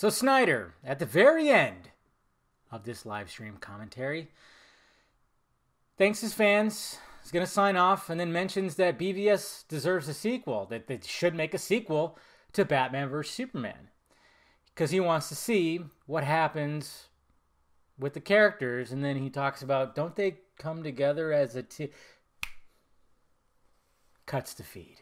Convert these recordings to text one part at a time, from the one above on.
So Snyder, at the very end of this live stream commentary, thanks his fans, is going to sign off, and then mentions that BVS deserves a sequel, that they should make a sequel to Batman vs. Superman. Because he wants to see what happens with the characters, and then he talks about, don't they come together as a team? Cuts to feed.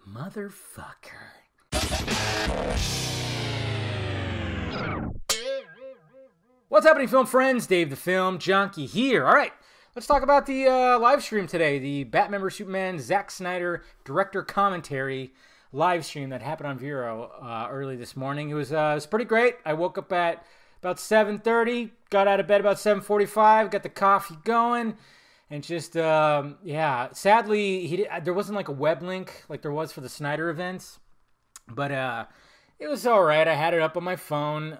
Motherfucker. What's happening, film friends? Dave the Film Junkie here. All right, let's talk about the live stream today. The Batman vs. Superman Zack Snyder director commentary live stream that happened on Vero early this morning. It was pretty great. I woke up at about 7:30, got out of bed about 7:45, got the coffee going, and just sadly there wasn't like a web link like there was for the Snyder events, but it was all right. I had it up on my phone,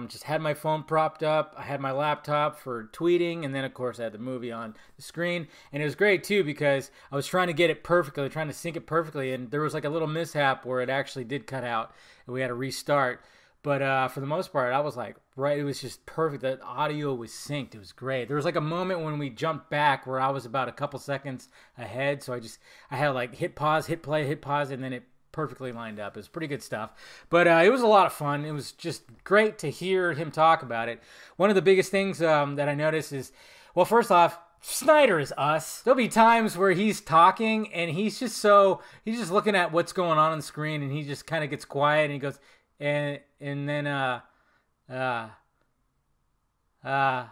just had my phone propped up. I had my laptop for tweeting, and then, of course, I had the movie on the screen. And it was great, too, because I was trying to get it perfectly, trying to sync it perfectly, and there was like a little mishap where it actually did cut out, and we had to restart. But for the most part, I was like, right, it was just perfect. The audio was synced. It was great. There was like a moment when we jumped back where I was about a couple seconds ahead, so I had like hit pause, hit play, hit pause, and then it perfectly lined up. It was pretty good stuff, but it was a lot of fun. It was just great to hear him talk about it. One of the biggest things that I noticed is, well, first off, Snyder is us. There'll be times where he's talking and he's just looking at what's going on the screen, and he just kind of gets quiet and he goes, and then it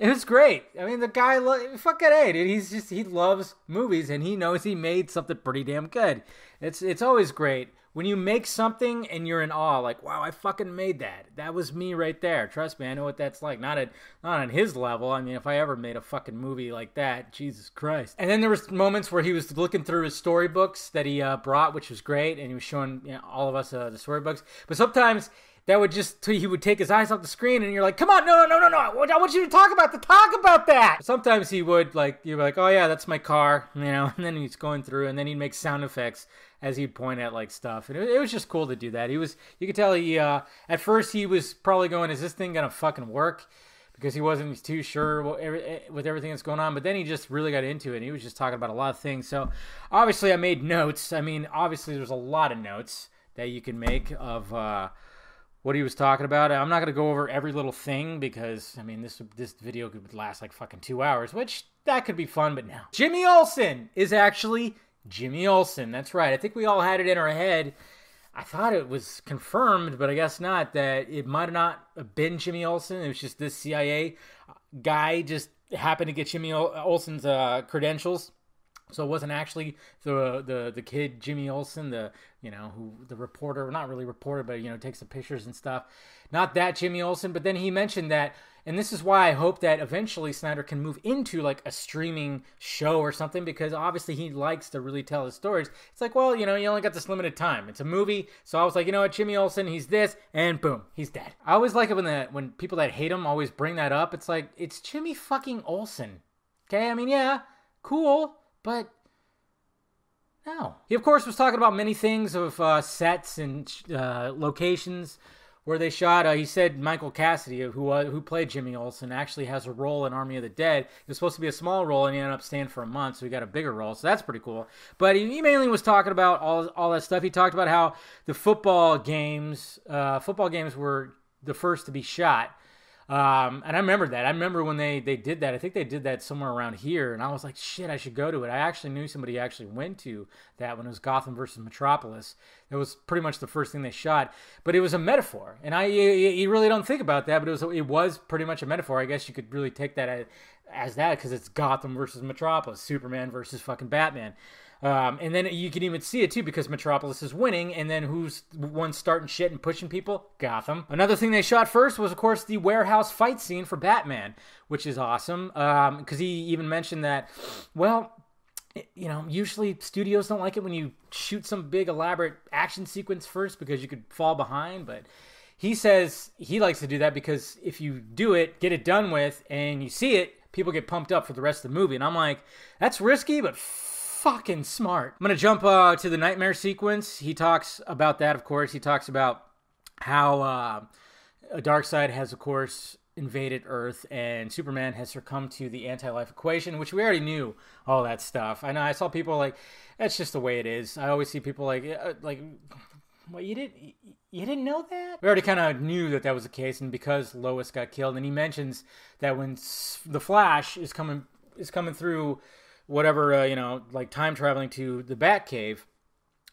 was great. I mean, the guy, fucking A, dude. He loves movies, and he knows he made something pretty damn good. It's always great when you make something and you're in awe, like, wow, I fucking made that. That was me right there. Trust me, I know what that's like. Not on his level. I mean, if I ever made a fucking movie like that, Jesus Christ. And then there was moments where he was looking through his storybooks that he brought, which was great, and he was showing all of us the storybooks. But sometimes he would take his eyes off the screen, and you're like, come on, no, I want you to talk about that. Sometimes he would, like, you're like, oh yeah, that's my car, and then he's going through, and then he'd make sound effects as he'd point at, like, stuff, and it was just cool to do that. You could tell at first he was probably going, is this thing gonna fucking work? Because he wasn't too sure with everything that's going on, but then he just really got into it, and he was just talking about a lot of things. So obviously I made notes. I mean, obviously there's a lot of notes that you can make of what he was talking about. I'm not going to go over every little thing because, I mean, this video could last like fucking 2 hours, which that could be fun, but no. Jimmy Olsen is actually Jimmy Olsen. That's right. I think we all had it in our head. I thought it was confirmed, but I guess not, that it might have not have been Jimmy Olsen. It was just this CIA guy just happened to get Jimmy Olsen's credentials. So it wasn't actually the kid Jimmy Olsen, the reporter, not really reporter, but takes the pictures and stuff. Not that Jimmy Olsen, but then he mentioned that, and this is why I hope that eventually Snyder can move into like a streaming show or something, because obviously he likes to really tell his stories. It's like, well, you only got this limited time. It's a movie, so I was like, you know what, Jimmy Olsen, he's this, and boom, he's dead. I always like it when people that hate him always bring that up. It's like, it's Jimmy fucking Olsen. Okay, I mean, yeah, cool. But no. He, of course, was talking about many things of sets and locations where they shot. He said Michael Cassidy, who played Jimmy Olsen, actually has a role in Army of the Dead. It was supposed to be a small role, and he ended up staying for a month, so he got a bigger role. So that's pretty cool. But he mainly was talking about all that stuff. He talked about how the football games were the first to be shot. And I remember that. I remember when they did that. I think they did that somewhere around here, and I was like, shit, I should go to it. I actually knew somebody who actually went to that when it was Gotham versus Metropolis. It was pretty much the first thing they shot, but it was a metaphor, and you really don't think about that, but it was pretty much a metaphor. I guess you could really take that as that, because it's Gotham versus Metropolis, Superman versus fucking Batman. And then you can even see it too, because Metropolis is winning, and then who's one starting shit and pushing people? Gotham. Another thing they shot first was, of course, the warehouse fight scene for Batman, which is awesome, because he even mentioned that, well, usually studios don't like it when you shoot some big elaborate action sequence first because you could fall behind, but he says he likes to do that because if you do it, get it done with, and you see it, people get pumped up for the rest of the movie. And I'm like, that's risky, but fucking smart. I'm gonna jump to the nightmare sequence. He talks about that, of course. He talks about how Darkseid has, of course, invaded Earth, and Superman has succumbed to the anti-life equation, which we already knew all that stuff. I know I saw people like, that's just the way it is. I always see people like, what, you didn't know that? We already kind of knew that was the case, and because Lois got killed, and he mentions that when the Flash is coming through whatever, like time traveling to the Batcave,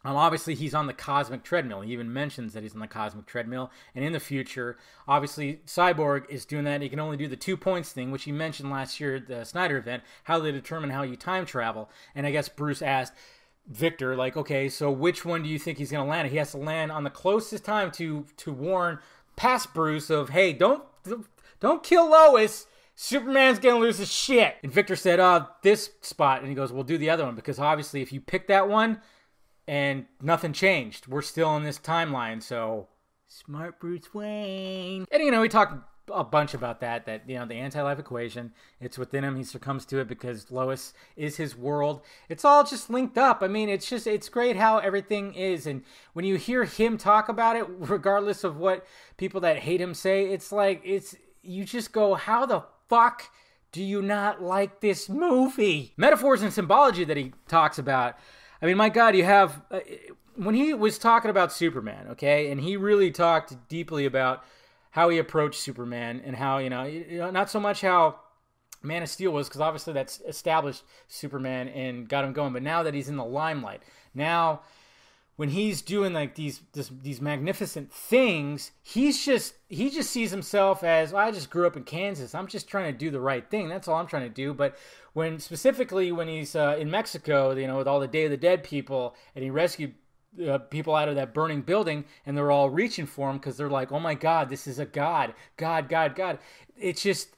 obviously he's on the cosmic treadmill. He even mentions that he's on the cosmic treadmill. And in the future, obviously Cyborg is doing that. He can only do the 2 points thing, which he mentioned last year at the Snyder event, how they determine how you time travel. And I guess Bruce asked Victor, like, okay, so which one do you think he's going to land? He has to land on the closest time to warn past Bruce of, hey, don't kill Lois. Superman's gonna lose his shit. And Victor said, this spot. And he goes, we'll do the other one, because obviously if you pick that one and nothing changed, we're still in this timeline. So smart Bruce Wayne. And we talked a bunch about that the anti-life equation, it's within him. He succumbs to it because Lois is his world. It's all just linked up. I mean, it's great how everything is. And when you hear him talk about it, regardless of what people that hate him say, it's like, you just go, how the fuck do you not like this movie? Metaphors and symbology that he talks about. I mean, my God, you have, when he was talking about Superman, okay, and he really talked deeply about how he approached Superman and how, not so much how Man of Steel was, because obviously that's established Superman and got him going, but now that he's in the limelight, now when he's doing like these magnificent things, he just sees himself as, well, I just grew up in Kansas. I'm just trying to do the right thing. That's all I'm trying to do. But when he's in Mexico, with all the Day of the Dead people, and he rescued people out of that burning building, and they're all reaching for him because they're like, oh my God, this is a God. It's just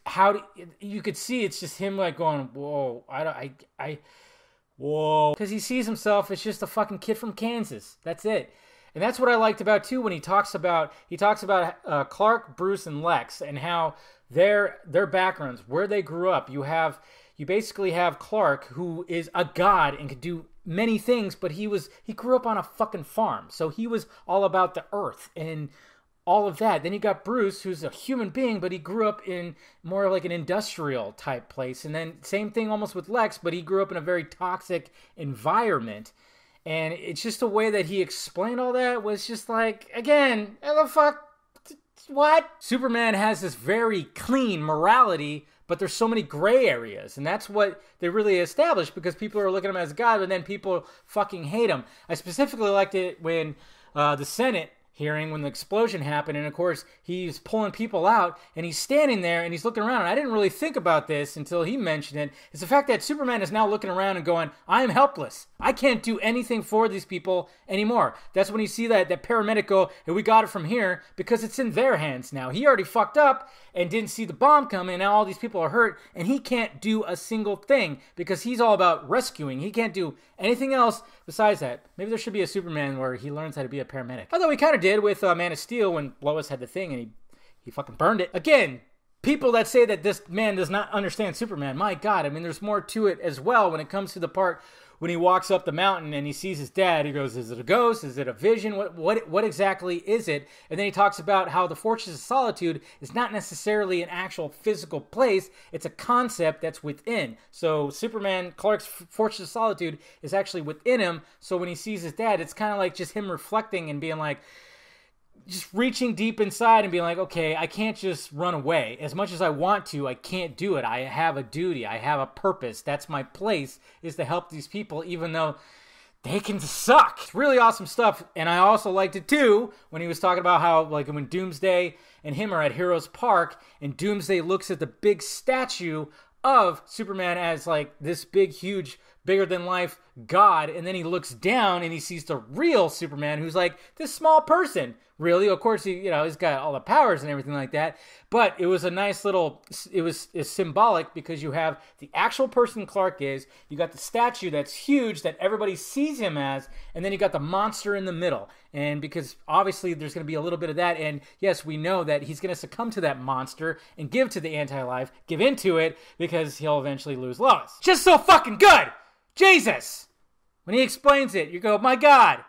you could see it's just him like going, whoa, whoa, because he sees himself as just a fucking kid from Kansas. That's it. And that's what I liked about too when he talks about Clark, Bruce, and Lex, and how their backgrounds, where they grew up. You basically have Clark, who is a god and could do many things, but he grew up on a fucking farm, so he was all about the earth and all of that. Then you got Bruce, who's a human being, but he grew up in more like an industrial type place. And then same thing almost with Lex, but he grew up in a very toxic environment. And it's just the way that he explained all that was just like, again, the fuck, what? Superman has this very clean morality, but there's so many gray areas. And that's what they really established, because people are looking at him as God, but then people fucking hate him. I specifically liked it when the Senate hearing, when the explosion happened, and of course he's pulling people out and he's standing there and he's looking around, and I didn't really think about this until he mentioned it. It's the fact that Superman is now looking around and going, I am helpless. I can't do anything for these people anymore. That's when you see that paramedic go, hey, we got it from here, because it's in their hands now. He already fucked up and didn't see the bomb coming, and now all these people are hurt, and he can't do a single thing because he's all about rescuing. He can't do anything else besides that. Maybe there should be a Superman where he learns how to be a paramedic. Although he kind of did with Man of Steel when Lois had the thing and he fucking burned it. Again, people that say that this man does not understand Superman, my God, I mean, there's more to it as well when it comes to the part when he walks up the mountain and he sees his dad. He goes, is it a ghost? Is it a vision? What exactly is it? And then he talks about how the Fortress of Solitude is not necessarily an actual physical place. It's a concept that's within. So Superman, Clark's Fortress of Solitude is actually within him. So when he sees his dad, it's kind of like just him reflecting and being like, just reaching deep inside and being like, okay, I can't just run away. As much as I want to, I can't do it. I have a duty. I have a purpose. That's my place, is to help these people, even though they can suck. It's really awesome stuff. And I also liked it too when he was talking about how, like, when Doomsday and him are at Heroes Park, and Doomsday looks at the big statue of Superman as like this big, huge, bigger than life God, and then he looks down and he sees the real Superman, who's like this small person. Really, of course, he's got all the powers and everything like that. But it was a nice little, it's symbolic, because you have the actual person Clark is, you got the statue that's huge that everybody sees him as, and then you got the monster in the middle. And because obviously there's going to be a little bit of that, and yes, we know that he's going to succumb to that monster and give to the anti-life, give into it, because he'll eventually lose Lois. Just so fucking good! Jesus! When he explains it, you go, my God,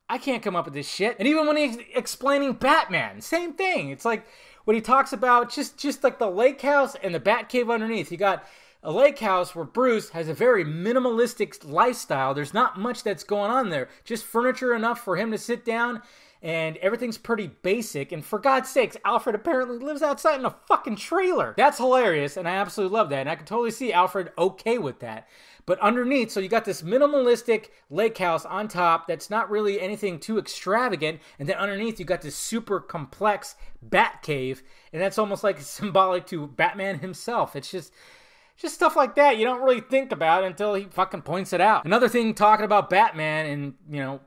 I can't come up with this shit. And even when he's explaining Batman, same thing. It's like when he talks about just like the lake house and the bat cave underneath. You got a lake house where Bruce has a very minimalistic lifestyle. There's not much that's going on there. Just furniture enough for him to sit down, and everything's pretty basic. And for God's sakes, Alfred apparently lives outside in a fucking trailer. That's hilarious, and I absolutely love that. And I can totally see Alfred okay with that. But underneath, so you got this minimalistic lake house on top that's not really anything too extravagant. And then underneath, you got this super complex bat cave. And that's almost like symbolic to Batman himself. It's just stuff like that you don't really think about until he fucking points it out. Another thing talking about Batman and, you know,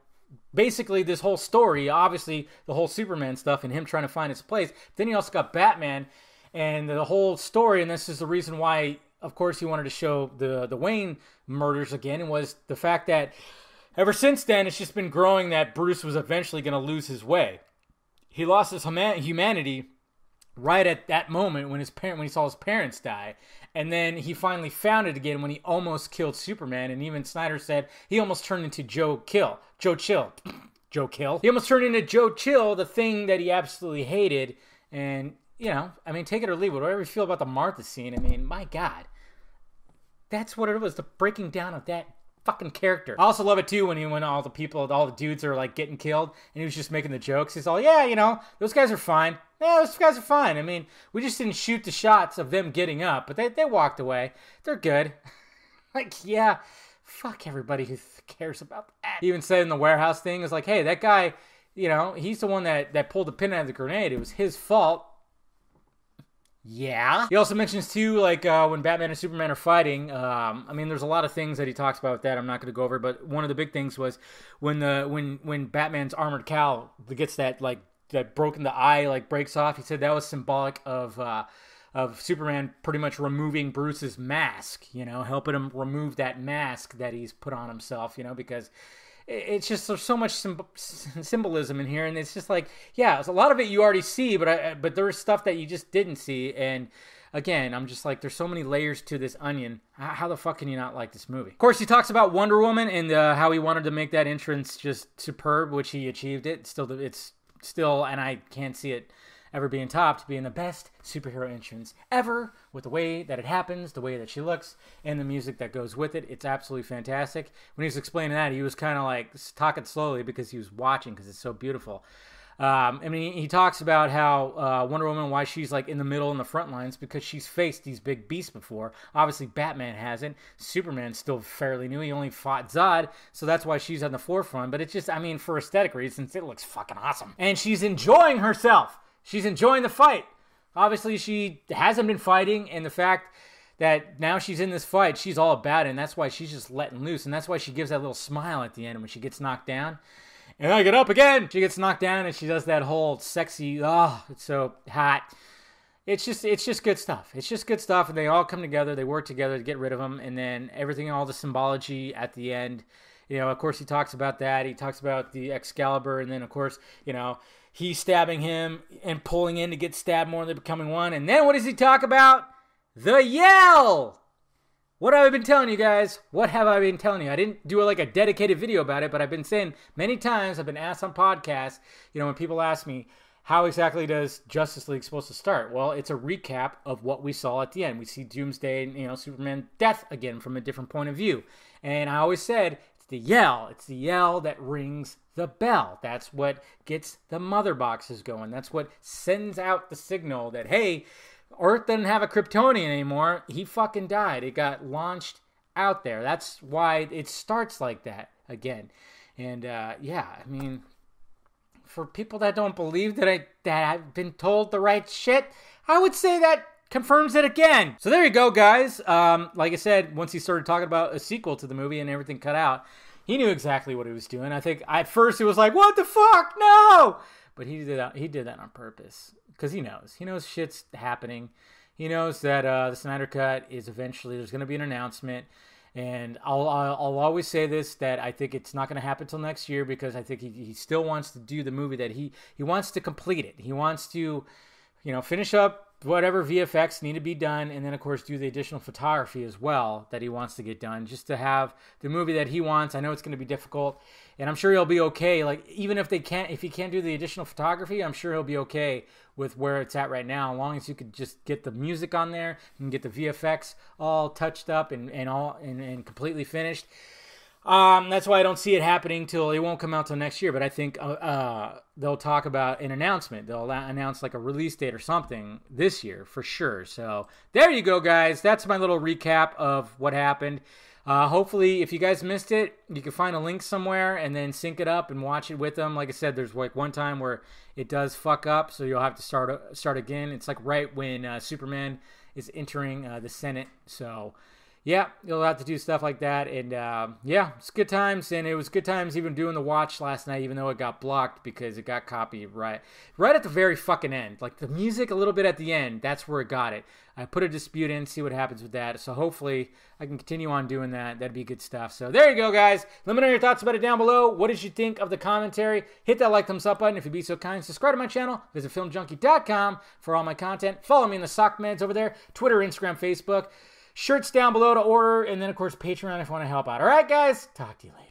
basically this whole story, obviously the whole Superman stuff and him trying to find his place. Then you also got Batman and the whole story, and this is the reason why, of course, he wanted to show the Wayne murders again, and was the fact that ever since then, it's just been growing that Bruce was eventually going to lose his way. He lost his humanity right at that moment when he saw his parents die. And then he finally found it again when he almost killed Superman. And even Snyder said he almost turned into Joe Chill. He almost turned into Joe Chill, the thing that he absolutely hated. And, you know, I mean, take it or leave it. Whatever you feel about the Martha scene, I mean, my God. That's what it was, the breaking down of that fucking character. I also love it too when all the dudes are like getting killed and he was just making the jokes. He's all, yeah, you know, those guys are fine. Yeah, those guys are fine. I mean, we just didn't shoot the shots of them getting up, but they walked away. They're good. Like, yeah, fuck everybody who cares about that. He even said in the warehouse thing, is like, hey, that guy, you know, he's the one that pulled the pin out of the grenade. It was his fault. Yeah. He also mentions too, like when Batman and Superman are fighting. I mean, there's a lot of things that he talks about with that. I'm not going to go over, but one of the big things was when Batman's armored cowl gets that broken the eye, like breaks off. He said that was symbolic of Superman pretty much removing Bruce's mask. You know, helping him remove that mask that he's put on himself. You know, because it's just, there's so much symbolism in here, and it's just like, yeah, a lot of it you already see, but there's stuff that you just didn't see, and again, I'm just like, there's so many layers to this onion. How the fuck can you not like this movie? Of course, he talks about Wonder Woman and how he wanted to make that entrance just superb, which he achieved it. It's still, and I can't see it ever being topped, being the best superhero entrance ever, with the way that it happens, the way that she looks, and the music that goes with it. It's absolutely fantastic. When he was explaining that, he was kind of like talking slowly because he was watching, because it's so beautiful. I mean, he talks about how Wonder Woman, why she's like in the middle and the front lines, because she's faced these big beasts before. Obviously, Batman hasn't. Superman's still fairly new. He only fought Zod, so that's why she's on the forefront. But it's just, I mean, for aesthetic reasons, it looks fucking awesome. And she's enjoying herself. She's enjoying the fight. Obviously, she hasn't been fighting, and the fact that now she's in this fight, she's all about it, and that's why she's just letting loose, and that's why she gives that little smile at the end when she gets knocked down. And I get up again. She gets knocked down, and she does that whole sexy, oh, it's so hot. It's just good stuff. It's just good stuff, and they all come together. They work together to get rid of them, and then everything, all the symbology at the end. You know, of course, he talks about that. He talks about the Excalibur, and then, of course, you know, he's stabbing him and pulling in to get stabbed more than becoming one. And then what does he talk about? The yell! What have I been telling you guys? What have I been telling you? I didn't do like a dedicated video about it, but I've been saying many times, I've been asked on podcasts, you know, when people ask me, how exactly does Justice League supposed to start? Well, it's a recap of what we saw at the end. We see Doomsday and, you know, Superman death again from a different point of view. And I always said, it's the yell. It's the yell that rings the bell. That's what gets the mother boxes going. That's what sends out the signal that, hey, Earth doesn't have a Kryptonian anymore. He fucking died. It got launched out there. That's why it starts like that again. And yeah, I mean, for people that don't believe that I've been told the right shit, I would say that confirms it again. So there you go, guys. Like I said, once he started talking about a sequel to the movie and everything cut out, he knew exactly what he was doing. I think at first he was like, what the fuck? No! But he did that on purpose. Because he knows. He knows shit's happening. He knows that the Snyder Cut is eventually, there's going to be an announcement. And I'll always say this, that I think it's not going to happen until next year, because I think he still wants to do the movie that he wants to complete it. He wants to, you know, finish up whatever VFX need to be done, and then of course do the additional photography as well that he wants to get done, just to have the movie that he wants. I know it's going to be difficult, and I'm sure he'll be okay. Like, even if he can't do the additional photography, I'm sure he'll be okay with where it's at right now, as long as you could just get the music on there and get the VFX all touched up and completely finished. That's why I don't see it happening till it won't come out till next year. But I think they'll talk about an announcement. They'll announce like a release date or something this year for sure. So there you go, guys. That's my little recap of what happened. Hopefully, if you guys missed it, you can find a link somewhere and then sync it up and watch it with them. Like I said, there's like one time where it does fuck up, so you'll have to start again. It's like right when Superman is entering the Senate. So yeah, you'll have to do stuff like that. And yeah, it's good times. And it was good times even doing the watch last night, even though it got blocked because it got copied right at the very fucking end. Like the music a little bit at the end, that's where it got it. I put a dispute in, see what happens with that. So hopefully I can continue on doing that. That'd be good stuff. So there you go, guys. Let me know your thoughts about it down below. What did you think of the commentary? Hit that like, thumbs up button if you'd be so kind. Subscribe to my channel. Visit filmjunkie.com for all my content. Follow me in the sock meds over there. Twitter, Instagram, Facebook. Shirts down below to order. And then, of course, Patreon if you want to help out. All right, guys. Talk to you later.